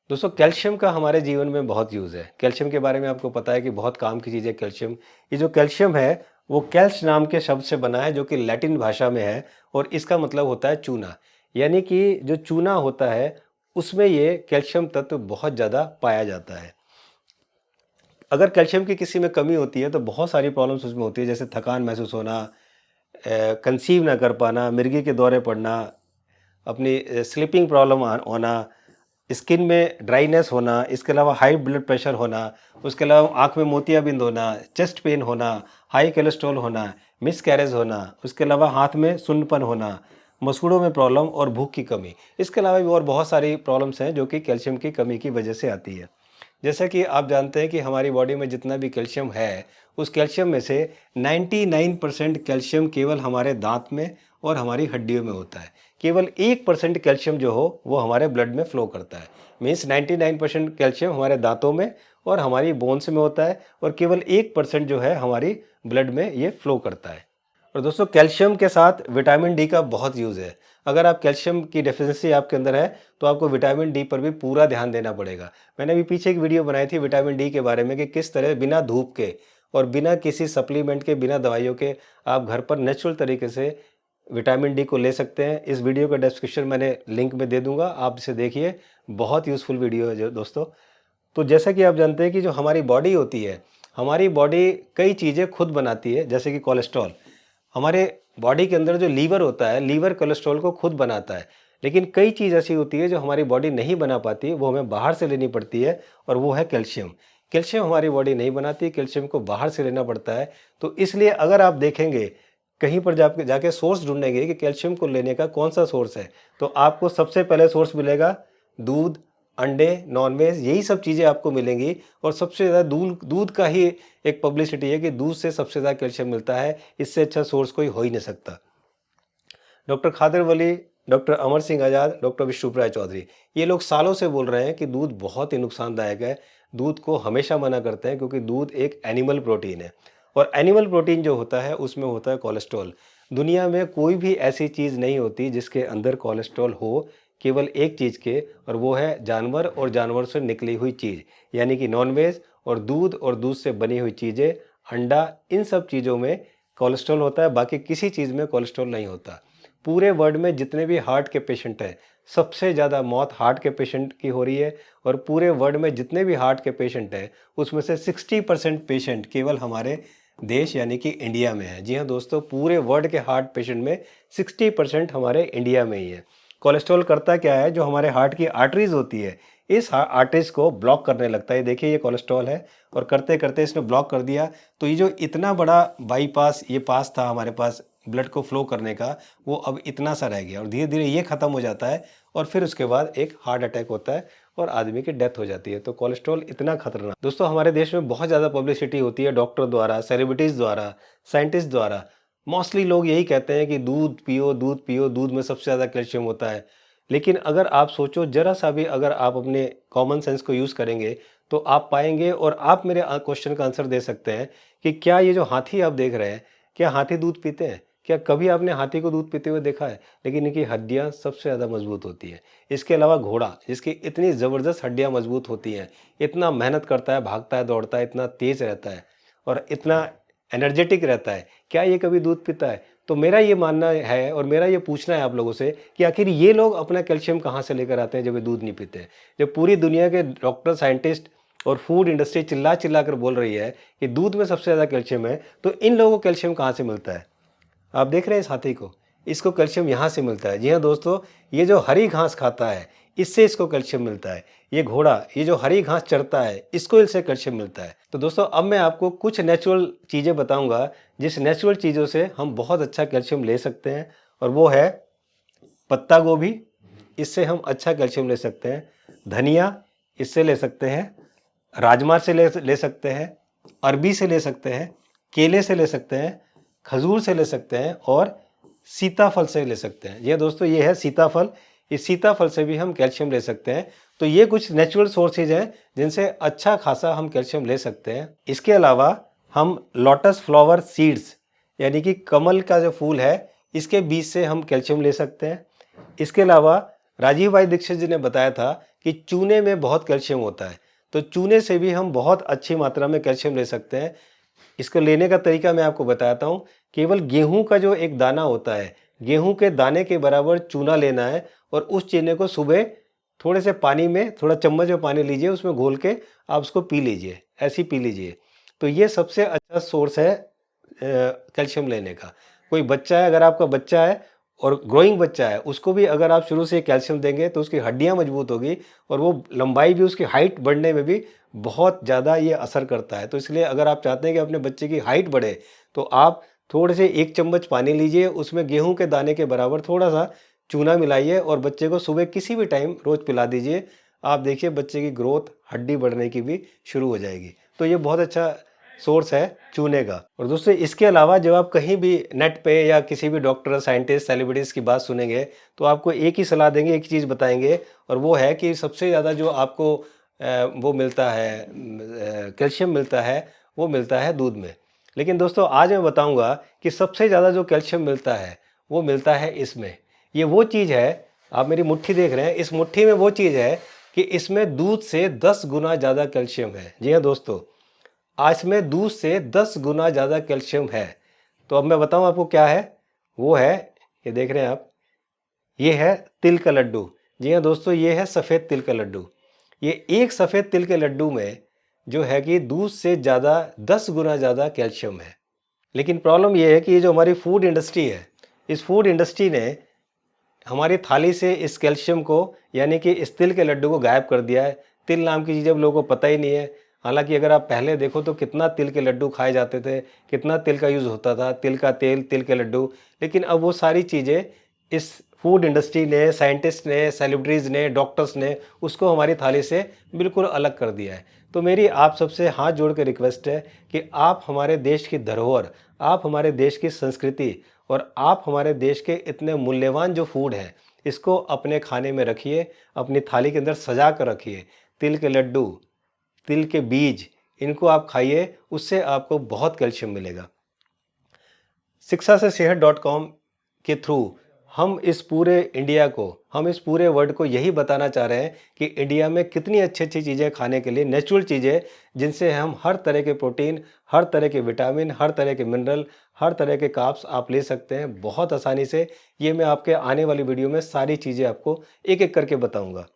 दोस्तों कैल्शियम का हमारे जीवन में बहुत यूज़ है। कैल्शियम के बारे में आपको पता है कि बहुत काम की चीज़ है कैल्शियम। ये जो कैल्शियम है वो कैल्श नाम के शब्द से बना है जो कि लैटिन भाषा में है और इसका मतलब होता है चूना। यानी कि जो चूना होता है उसमें ये कैल्शियम तत्व बहुत ज़्यादा पाया जाता है। अगर कैल्शियम की किसी में कमी होती है तो बहुत सारी प्रॉब्लम्स उसमें होती है, जैसे थकान महसूस होना, कंसीव ना कर पाना, मिर्गी के दौरे पड़ना, अपनी स्लीपिंग प्रॉब्लम होना, स्किन में ड्राइनेस होना, इसके अलावा हाई ब्लड प्रेशर होना, उसके अलावा आँख में मोतियाबिंद होना, चेस्ट पेन होना, हाई कोलेस्ट्रॉल होना, मिसकैरेज होना, उसके अलावा हाथ में सुन्नपन होना, मसूड़ों में प्रॉब्लम और भूख की कमी। इसके अलावा भी और बहुत सारी प्रॉब्लम्स हैं जो कि कैल्शियम की कमी की वजह से आती है। जैसा कि आप जानते हैं कि हमारी बॉडी में जितना भी कैल्शियम है, उस कैल्शियम में से 99% कैल्शियम केवल हमारे दाँत में और हमारी हड्डियों में होता है। केवल 1% कैल्शियम जो हो वो हमारे ब्लड में फ्लो करता है। मीन्स 99% कैल्शियम हमारे दांतों में और हमारी बोन्स में होता है और केवल 1% जो है हमारी ब्लड में ये फ्लो करता है। और दोस्तों कैल्शियम के साथ विटामिन डी का बहुत यूज़ है। अगर आप कैल्शियम की डेफिशिएंसी आपके अंदर है तो आपको विटामिन डी पर भी पूरा ध्यान देना पड़ेगा। मैंने अभी पीछे एक वीडियो बनाई थी विटामिन डी के बारे में कि किस तरह बिना धूप के और बिना किसी सप्लीमेंट के, बिना दवाइयों के आप घर पर नेचुरल तरीके से विटामिन डी को ले सकते हैं। इस वीडियो का डिस्क्रिप्शन मैंने लिंक में दे दूंगा, आप इसे देखिए। बहुत यूज़फुल वीडियो है जो दोस्तों। तो जैसा कि आप जानते हैं कि जो हमारी बॉडी होती है, हमारी बॉडी कई चीज़ें खुद बनाती है, जैसे कि कोलेस्ट्रॉल। हमारे बॉडी के अंदर जो लीवर होता है, लीवर कोलेस्ट्रॉल को खुद बनाता है। लेकिन कई चीज़ ऐसी होती है जो हमारी बॉडी नहीं बना पाती, वो हमें बाहर से लेनी पड़ती है और वो है कैल्शियम। कैल्शियम हमारी बॉडी नहीं बनाती, कैल्शियम को बाहर से लेना पड़ता है। तो इसलिए अगर आप देखेंगे कहीं पर जाके सोर्स ढूंढेंगे कि कैल्शियम को लेने का कौन सा सोर्स है, तो आपको सबसे पहले सोर्स मिलेगा दूध, अंडे, नॉनवेज, यही सब चीज़ें आपको मिलेंगी। और सबसे ज़्यादा दूध दूध का ही एक पब्लिसिटी है कि दूध से सबसे ज़्यादा कैल्शियम मिलता है, इससे अच्छा सोर्स कोई हो ही नहीं सकता। डॉक्टर खादर वली, डॉक्टर अमर सिंह आज़ाद, डॉक्टर विष्णुप्रिया चौधरी, ये लोग सालों से बोल रहे हैं कि दूध बहुत ही नुकसानदायक है। दूध को हमेशा मना करते हैं क्योंकि दूध एक एनिमल प्रोटीन है और एनिमल प्रोटीन जो होता है उसमें होता है कोलेस्ट्रॉल। दुनिया में कोई भी ऐसी चीज़ नहीं होती जिसके अंदर कोलेस्ट्रॉल हो, केवल एक चीज़ के, और वो है जानवर और जानवर से निकली हुई चीज़, यानी कि नॉनवेज और दूध से बनी हुई चीज़ें, अंडा, इन सब चीज़ों में कोलेस्ट्रॉल होता है। बाकी किसी चीज़ में कोलेस्ट्रॉल नहीं होता। पूरे वर्ल्ड में जितने भी हार्ट के पेशेंट हैं, सबसे ज़्यादा मौत हार्ट के पेशेंट की हो रही है। और पूरे वर्ल्ड में जितने भी हार्ट के पेशेंट हैं उसमें से 60% पेशेंट केवल हमारे देश यानी कि इंडिया में है। जी हाँ दोस्तों, पूरे वर्ल्ड के हार्ट पेशेंट में 60% हमारे इंडिया में ही है। कोलेस्ट्रॉल करता क्या है, जो हमारे हार्ट की आर्टरीज होती है, इस आर्टरीज को ब्लॉक करने लगता है। देखिए ये कोलेस्ट्रॉल है और करते करते इसने ब्लॉक कर दिया। तो ये जो इतना बड़ा बाईपास ये पास था हमारे पास ब्लड को फ्लो करने का, वो अब इतना सा रह गया और धीरे धीरे ये ख़त्म हो जाता है और फिर उसके बाद एक हार्ट अटैक होता है और आदमी की डेथ हो जाती है। तो कोलेस्ट्रॉल इतना खतरनाक। दोस्तों हमारे देश में बहुत ज़्यादा पब्लिसिटी होती है डॉक्टर द्वारा, सेलिब्रिटीज़ द्वारा, साइंटिस्ट द्वारा। मोस्टली लोग यही कहते हैं कि दूध पियो, दूध पियो, दूध में सबसे ज़्यादा कैल्शियम होता है। लेकिन अगर आप सोचो ज़रा सा भी, अगर आप अपने कॉमन सेंस को यूज़ करेंगे तो आप पाएंगे, और आप मेरे क्वेश्चन का आंसर दे सकते हैं कि क्या ये जो हाथी आप देख रहे हैं, क्या हाथी दूध पीते हैं? क्या कभी आपने हाथी को दूध पीते हुए देखा है? लेकिन इनकी हड्डियाँ सबसे ज़्यादा मजबूत होती हैं। इसके अलावा घोड़ा, जिसकी इतनी ज़बरदस्त हड्डियाँ मजबूत होती हैं, इतना मेहनत करता है, भागता है, दौड़ता है, इतना तेज़ रहता है और इतना एनर्जेटिक रहता है, क्या ये कभी दूध पीता है? तो मेरा ये मानना है और मेरा ये पूछना है आप लोगों से कि आखिर ये लोग अपना कैल्शियम कहाँ से लेकर आते हैं जब ये दूध नहीं पीते हैं? जब पूरी दुनिया के डॉक्टर, साइंटिस्ट और फूड इंडस्ट्री चिल्ला चिल्ला कर बोल रही है कि दूध में सबसे ज़्यादा कैल्शियम है, तो इन लोगों को कैल्शियम कहाँ से मिलता है? आप देख रहे हैं इस हाथी को, इसको कैल्शियम यहाँ से मिलता है। जी हाँ दोस्तों, ये जो हरी घास खाता है इससे इसको कैल्शियम मिलता है। ये घोड़ा, ये जो हरी घास चरता है, इसको इससे कैल्शियम मिलता है। तो दोस्तों अब मैं आपको कुछ नेचुरल चीज़ें बताऊंगा जिस नेचुरल चीज़ों से हम बहुत अच्छा कैल्शियम ले सकते हैं, और वो है पत्ता गोभी, इससे हम अच्छा कैल्शियम ले सकते हैं। धनिया, इससे ले सकते हैं। राजमा से ले सकते हैं। अरबी से ले सकते हैं। केले से ले सकते हैं। खजूर से ले सकते हैं और सीताफल से ले सकते हैं। ये दोस्तों ये है सीताफल, इस सीताफल से भी हम कैल्शियम ले सकते हैं। तो ये कुछ नेचुरल सोर्सेज हैं जिनसे अच्छा खासा हम कैल्शियम ले सकते हैं। इसके अलावा हम लोटस फ्लावर सीड्स, यानी कि कमल का जो फूल है, इसके बीज से हम कैल्शियम ले सकते हैं। इसके अलावा राजीव भाई दीक्षित जी ने बताया था कि चूने में बहुत कैल्शियम होता है, तो चूने से भी हम बहुत अच्छी मात्रा में कैल्शियम ले सकते हैं। इसको लेने का तरीका मैं आपको बताता हूँ। केवल गेहूं का जो एक दाना होता है, गेहूं के दाने के बराबर चूना लेना है और उस चूने को सुबह थोड़े से पानी में, थोड़ा चम्मच में पानी लीजिए, उसमें घोल के आप उसको पी लीजिए, ऐसे ही पी लीजिए। तो ये सबसे अच्छा सोर्स है कैल्शियम लेने का। कोई बच्चा है, अगर आपका बच्चा है और ग्रोइंग बच्चा है, उसको भी अगर आप शुरू से कैल्शियम देंगे तो उसकी हड्डियां मजबूत होगी और वो लंबाई भी, उसकी हाइट बढ़ने में भी बहुत ज़्यादा ये असर करता है। तो इसलिए अगर आप चाहते हैं कि अपने बच्चे की हाइट बढ़े, तो आप थोड़े से 1 चम्मच पानी लीजिए, उसमें गेहूं के दाने के बराबर थोड़ा सा चूना मिलाइए और बच्चे को सुबह किसी भी टाइम रोज़ पिला दीजिए। आप देखिए बच्चे की ग्रोथ, हड्डी बढ़ने की भी शुरू हो जाएगी। तो ये बहुत अच्छा सोर्स है चूने का। और दोस्तों, इसके अलावा जब आप कहीं भी नेट पे या किसी भी डॉक्टर, साइंटिस्ट, सेलिब्रिटीज़ की बात सुनेंगे, तो आपको एक ही सलाह देंगे, एक ही चीज़ बताएंगे, और वो है कि सबसे ज़्यादा जो आपको वो मिलता है, कैल्शियम मिलता है, वो मिलता है दूध में। लेकिन दोस्तों, आज मैं बताऊंगा कि सबसे ज़्यादा जो कैल्शियम मिलता है वो मिलता है इसमें। ये वो चीज़ है, आप मेरी मुट्ठी देख रहे हैं, इस मुट्ठी में वो चीज़ है कि इसमें दूध से 10 गुना ज़्यादा कैल्शियम है। जी हाँ दोस्तों, आज में दूध से 10 गुना ज़्यादा कैल्शियम है। तो अब मैं बताऊं आपको क्या है। वो है, ये देख रहे हैं आप, ये है तिल का लड्डू। जी हाँ दोस्तों, ये है सफ़ेद तिल का लड्डू। ये एक सफ़ेद तिल के लड्डू में जो है कि दूध से ज़्यादा 10 गुना ज़्यादा कैल्शियम है। लेकिन प्रॉब्लम ये है कि ये जो हमारी फूड इंडस्ट्री है, इस फूड इंडस्ट्री ने हमारी थाली से इस कैल्शियम को, यानी कि इस तिल के लड्डू को गायब कर दिया है। तिल नाम की चीज़ अब लोगों को पता ही नहीं है। हालांकि अगर आप पहले देखो तो कितना तिल के लड्डू खाए जाते थे, कितना तिल का यूज़ होता था, तिल का तेल, तिल के लड्डू। लेकिन अब वो सारी चीज़ें इस फूड इंडस्ट्री ने, साइंटिस्ट ने, सेलिब्रिटीज़ ने, डॉक्टर्स ने उसको हमारी थाली से बिल्कुल अलग कर दिया है। तो मेरी आप सबसे हाथ जोड़ के रिक्वेस्ट है कि आप हमारे देश की धरोहर, आप हमारे देश की संस्कृति और आप हमारे देश के इतने मूल्यवान जो फूड है, इसको अपने खाने में रखिए, अपनी थाली के अंदर सजा कर रखिए। तिल के लड्डू, तिल के बीज, इनको आप खाइए, उससे आपको बहुत कैल्शियम मिलेगा। शिक्षा से सेहत .com के थ्रू हम इस पूरे इंडिया को, हम इस पूरे वर्ल्ड को यही बताना चाह रहे हैं कि इंडिया में कितनी अच्छी अच्छी चीज़ें खाने के लिए, नेचुरल चीज़ें, जिनसे हम हर तरह के प्रोटीन, हर तरह के विटामिन, हर तरह के मिनरल, हर तरह के कार्ब्स आप ले सकते हैं बहुत आसानी से। ये मैं आपके आने वाली वीडियो में सारी चीज़ें आपको एक एक करके बताऊँगा।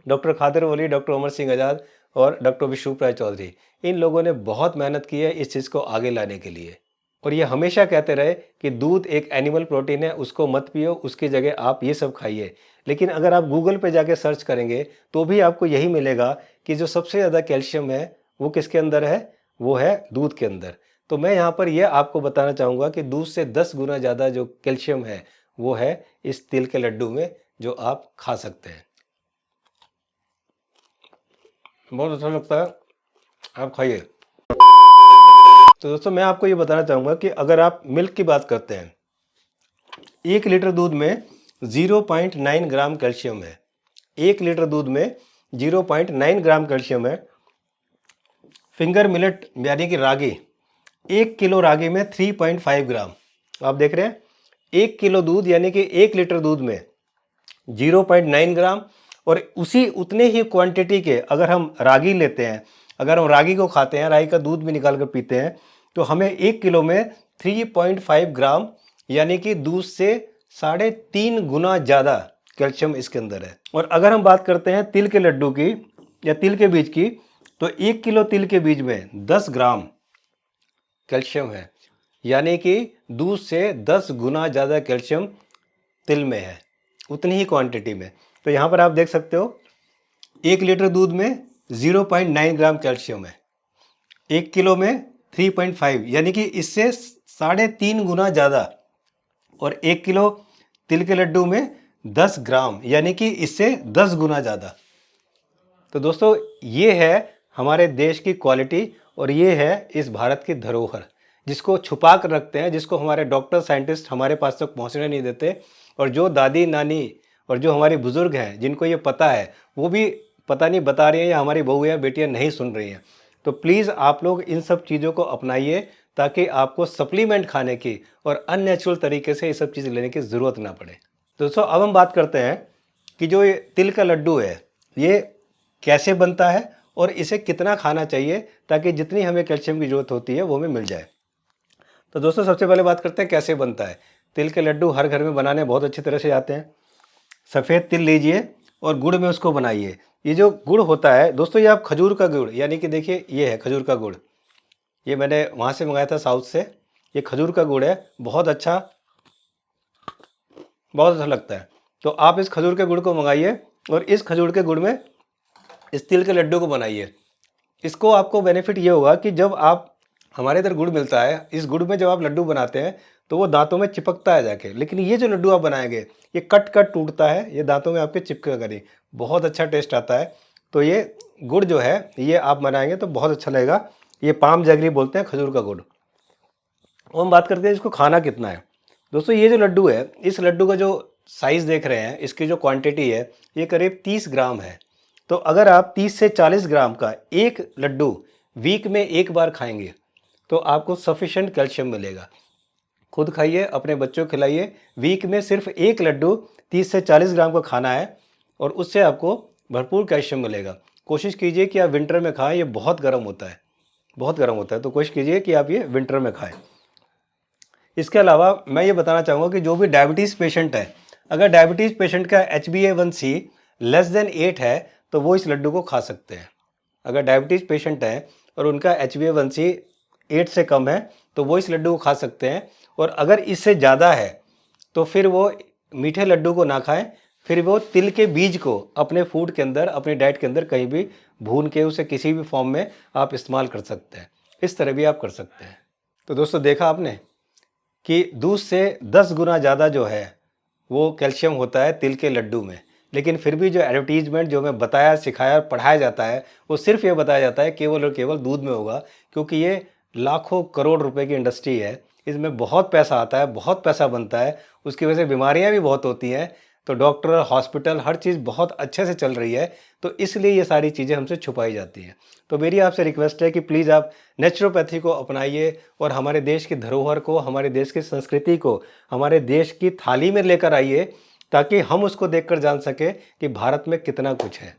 डॉक्टर खादर वली, डॉक्टर अमर सिंह आज़ाद और डॉक्टर विष्णु राय चौधरी, इन लोगों ने बहुत मेहनत की है इस चीज़ को आगे लाने के लिए। और ये हमेशा कहते रहे कि दूध एक एनिमल प्रोटीन है, उसको मत पियो, उसकी जगह आप ये सब खाइए। लेकिन अगर आप गूगल पे जाके सर्च करेंगे तो भी आपको यही मिलेगा कि जो सबसे ज़्यादा कैल्शियम है वो किसके अंदर है, वो है दूध के अंदर। तो मैं यहाँ पर यह आपको बताना चाहूँगा कि दूध से 10 गुना ज़्यादा जो कैल्शियम है वो है इस तिल के लड्डू में, जो आप खा सकते हैं। बहुत अच्छा लगता है, आप खाइए। तो दोस्तों, मैं आपको ये बताना चाहूँगा कि अगर आप मिल्क की बात करते हैं, 1 लीटर दूध में 0.9 ग्राम कैल्शियम है। 1 लीटर दूध में 0.9 ग्राम कैल्शियम है। फिंगर मिलेट यानी कि रागी, 1 किलो रागी में 3.5 ग्राम। आप देख रहे हैं, 1 किलो दूध यानी कि 1 लीटर दूध में 0.9 ग्राम। और उसी उतने ही क्वांटिटी के अगर हम रागी लेते हैं, अगर हम रागी को खाते हैं, रागी का दूध भी निकाल कर पीते हैं, तो हमें 1 किलो में 3.5 ग्राम यानी कि दूध से 3.5 गुना ज़्यादा कैल्शियम इसके अंदर है। और अगर हम बात करते हैं तिल के लड्डू की या तिल के बीज की, तो 1 किलो तिल के बीज में 10 ग्राम कैल्शियम है, यानी कि दूध से 10 गुना ज़्यादा कैल्शियम तिल में है, उतनी ही क्वांटिटी में। तो यहाँ पर आप देख सकते हो, 1 लीटर दूध में 0.9 ग्राम कैल्शियम है, 1 किलो में 3.5, यानी कि इससे 3.5 गुना ज़्यादा। और 1 किलो तिल के लड्डू में 10 ग्राम, यानी कि इससे 10 गुना ज़्यादा। तो दोस्तों, ये है हमारे देश की क्वालिटी और ये है इस भारत की धरोहर, जिसको छुपा कर रखते हैं, जिसको हमारे डॉक्टर, साइंटिस्ट हमारे पास तक पहुंचने नहीं देते। और जो दादी, नानी और जो हमारे बुज़ुर्ग हैं, जिनको ये पता है, वो भी पता नहीं बता रही हैं या हमारी बहू या बेटियां नहीं सुन रही हैं। तो प्लीज़ आप लोग इन सब चीज़ों को अपनाइए, ताकि आपको सप्लीमेंट खाने की और अननेचुरल तरीके से ये सब चीज़ें लेने की ज़रूरत ना पड़े। दोस्तों, अब हम बात करते हैं कि जो ये तिल का लड्डू है, ये कैसे बनता है और इसे कितना खाना चाहिए ताकि जितनी हमें कैल्शियम की ज़रूरत होती है वो हमें मिल जाए। तो दोस्तों सबसे पहले बात करते हैं कैसे बनता है। तिल के लड्डू हर घर में बनाने बहुत अच्छी तरह से आते हैं। सफ़ेद तिल लीजिए और गुड़ में उसको बनाइए। ये जो गुड़ होता है दोस्तों, ये आप खजूर का गुड़, यानी कि देखिए ये है खजूर का गुड़, ये मैंने वहाँ से मंगाया था साउथ से। ये खजूर का गुड़ है, बहुत अच्छा लगता है। तो आप इस खजूर के गुड़ को मंगाइए और इस खजूर के गुड़ में इस तिल के लड्डू को बनाइए। इसको आपको बेनिफिट ये होगा कि जब आप, हमारे इधर गुड़ मिलता है, इस गुड़ में जब आप लड्डू बनाते हैं तो वो दांतों में चिपकता है जाके, लेकिन ये जो लड्डू आप बनाएंगे ये कट कट टूटता है, ये दांतों में आपके चिपकेगा नहीं, बहुत अच्छा टेस्ट आता है। तो ये गुड़ जो है ये आप बनाएंगे तो बहुत अच्छा लगेगा। ये पाम जैगरी बोलते हैं खजूर का गुड़। और हम बात करते हैं इसको खाना कितना है। दोस्तों ये जो लड्डू है, इस लड्डू का जो साइज़ देख रहे हैं, इसकी जो क्वांटिटी है ये करीब 30 ग्राम है। तो अगर आप 30 से 40 ग्राम का एक लड्डू वीक में एक बार खाएंगे तो आपको सफिशेंट कैल्शियम मिलेगा। खुद खाइए, अपने बच्चों को खिलाइए। वीक में सिर्फ एक लड्डू 30 से 40 ग्राम का खाना है और उससे आपको भरपूर कैल्शियम मिलेगा। कोशिश कीजिए कि आप विंटर में खाएं, ये बहुत गर्म होता है, बहुत गर्म होता है, तो कोशिश कीजिए कि आप ये विंटर में खाएं। इसके अलावा मैं ये बताना चाहूँगा कि जो भी डायबिटीज़ पेशेंट है, अगर डायबिटीज़ पेशेंट का HbA1c लेस देन 8 है तो वो इस लड्डू को खा सकते हैं। अगर डायबिटीज़ पेशेंट हैं और उनका HbA1c 8 से कम है तो वो इस लड्डू को खा सकते हैं। और अगर इससे ज़्यादा है तो फिर वो मीठे लड्डू को ना खाएं, फिर वो तिल के बीज को अपने फूड के अंदर, अपनी डाइट के अंदर कहीं भी भून के उसे किसी भी फॉर्म में आप इस्तेमाल कर सकते हैं। इस तरह भी आप कर सकते हैं। तो दोस्तों देखा आपने कि दूध से 10 गुना ज़्यादा जो है वो कैल्शियम होता है तिल के लड्डू में। लेकिन फिर भी जो एडवर्टीजमेंट जो हमें बताया, सिखाया और पढ़ाया जाता है वो सिर्फ ये बताया जाता है केवल और केवल दूध में होगा, क्योंकि ये लाखों करोड़ रुपए की इंडस्ट्री है। इसमें बहुत पैसा आता है, बहुत पैसा बनता है, उसकी वजह से बीमारियां भी बहुत होती हैं। तो डॉक्टर, हॉस्पिटल, हर चीज़ बहुत अच्छे से चल रही है, तो इसलिए ये सारी चीज़ें हमसे छुपाई जाती हैं। तो मेरी आपसे रिक्वेस्ट है कि प्लीज़ आप नेचुरोपैथी को अपनाइए और हमारे देश की धरोहर को, हमारे देश की संस्कृति को हमारे देश की थाली में लेकर आइए, ताकि हम उसको देखकर जान सकें कि भारत में कितना कुछ है।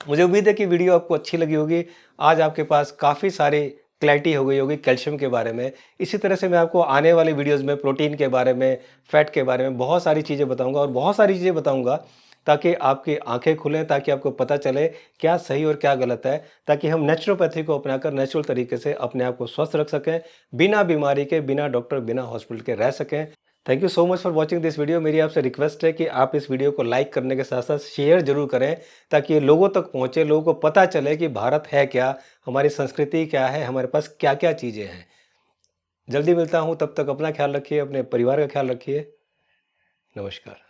मुझे उम्मीद है कि वीडियो आपको अच्छी लगी होगी। आज आपके पास काफ़ी सारी क्लैरिटी हो गई होगी कैल्शियम के बारे में। इसी तरह से मैं आपको आने वाले वीडियोज़ में प्रोटीन के बारे में, फैट के बारे में बहुत सारी चीज़ें बताऊंगा और बहुत सारी चीज़ें बताऊंगा ताकि आपकी आंखें खुलें, ताकि आपको पता चले क्या सही और क्या गलत है, ताकि हम नेचुरोपैथी को अपनाकर नेचुरल तरीके से अपने आप को स्वस्थ रख सकें, बिना बीमारी के, बिना डॉक्टर, बिना हॉस्पिटल के रह सकें। Thank you so much for watching this video. मेरी आपसे रिक्वेस्ट है कि आप इस वीडियो को लाइक करने के साथ साथ शेयर जरूर करें, ताकि ये लोगों तक पहुँचे, लोगों को पता चले कि भारत है क्या, हमारी संस्कृति क्या है, हमारे पास क्या क्या चीज़ें हैं। जल्दी मिलता हूँ, तब तक अपना ख्याल रखिए, अपने परिवार का ख्याल रखिए। नमस्कार।